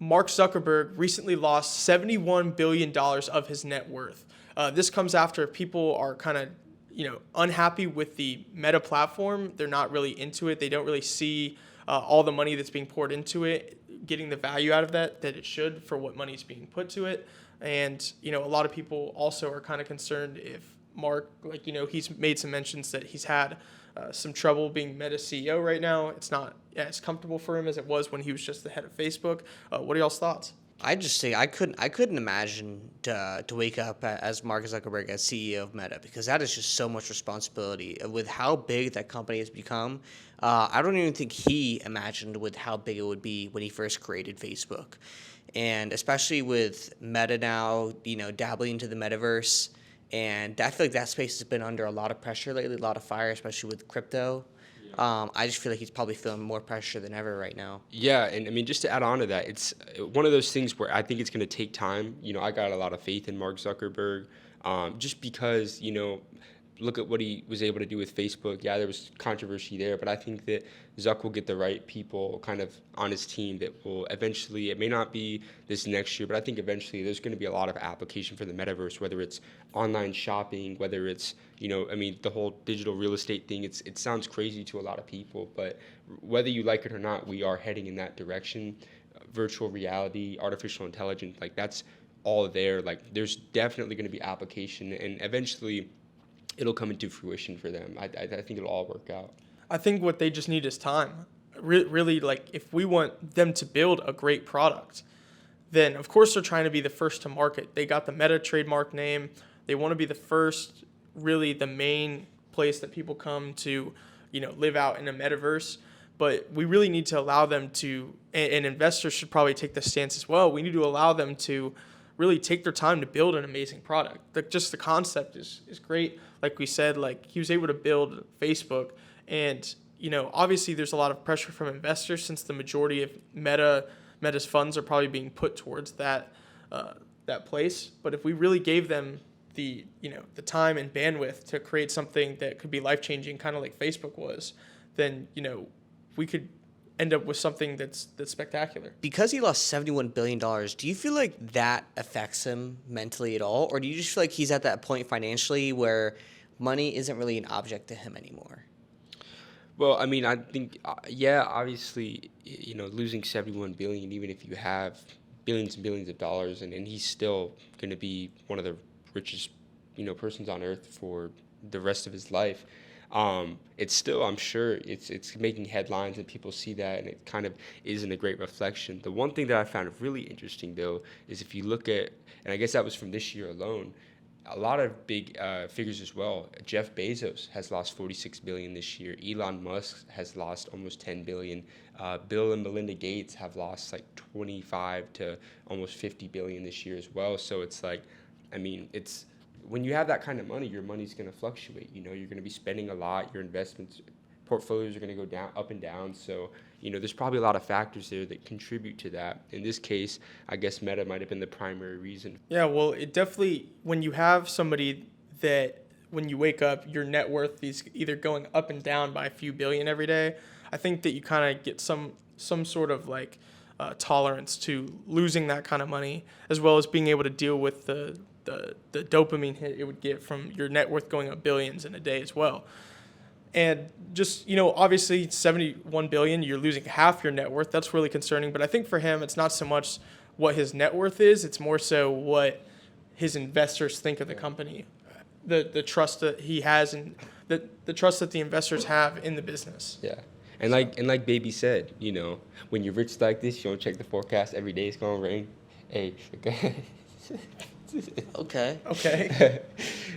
Mark Zuckerberg recently lost $71 billion of his net worth. This comes after people are kind of, unhappy with the Meta platform. They're not really into it. They don't really see all the money that's being poured into it, getting the value out of that it should for what money is being put to it. And, a lot of people also are kind of concerned if Mark, he's made some mentions that he's had some trouble being Meta CEO right now. It's not as comfortable for him as it was when he was just the head of Facebook. What are y'all's thoughts? I just say I couldn't imagine to wake up as Mark Zuckerberg as CEO of Meta, because that is just so much responsibility with how big that company has become. I don't even think he imagined with how big it would be when he first created Facebook, and especially with Meta now, dabbling into the metaverse, and I feel like that space has been under a lot of pressure lately, a lot of fire, especially with crypto. I just feel like he's probably feeling more pressure than ever right now. Yeah, and I mean, just to add on to that, it's one of those things where I think it's going to take time. I got a lot of faith in Mark Zuckerberg, just because, look at what he was able to do with Facebook. Yeah, there was controversy there, but I think that Zuck will get the right people kind of on his team that will eventually, it may not be this next year, but I think eventually there's going to be a lot of application for the metaverse, whether it's online shopping, whether it's, the whole digital real estate thing. It sounds crazy to a lot of people, but whether you like it or not, we are heading in that direction. Virtual reality, artificial intelligence, that's all there. There's definitely going to be application, and eventually it'll come into fruition for them. I think it'll all work out. I think what they just need is time. Really, if we want them to build a great product, then of course they're trying to be the first to market. They got the Meta trademark name. They want to be the first, really the main place that people come to, live out in a metaverse. But we really need to allow them to, and investors should probably take the stance as well. We need to allow them to really take their time to build an amazing product. Just the concept is great. Like we said, he was able to build Facebook, and obviously there's a lot of pressure from investors since the majority of Meta's funds are probably being put towards that place. But if we really gave them the time and bandwidth to create something that could be life-changing, kind of like Facebook was, then we could end up with something that's spectacular. Because he lost $71 billion, do you feel like that affects him mentally at all? Or do you just feel like he's at that point financially where money isn't really an object to him anymore? Well, I mean, I think, obviously, losing 71 billion, even if you have billions and billions of dollars, and he's still going to be one of the richest, persons on earth for the rest of his life. It's still, I'm sure, it's making headlines and people see that, and it kind of isn't a great reflection. The one thing that I found really interesting, though, is if you look at, and I guess that was from this year alone, a lot of big figures as well. Jeff Bezos has lost $46 billion this year. Elon Musk has lost almost $10 billion. Bill and Melinda Gates have lost 25 to almost $50 billion this year as well. So it's it's when you have that kind of money, your money's going to fluctuate. You're going to be spending a lot. Your investments portfolios are going to go down, up and down. So, there's probably a lot of factors there that contribute to that. In this case, I guess Meta might have been the primary reason. Yeah, well, it definitely, when you have somebody that when you wake up, your net worth is either going up and down by a few billion every day, I think that you kind of get some sort of tolerance to losing that kind of money, as well as being able to deal with the dopamine hit it would get from your net worth going up billions in a day as well. And just, obviously 71 billion, you're losing half your net worth. That's really concerning. But I think for him, it's not so much what his net worth is. It's more so what his investors think of the company, the trust that he has, and the trust that the investors have in the business. Yeah. And like Baby said, when you're rich like this, you don't check the forecast every day. It's going to rain. Hey, okay. Okay. Okay.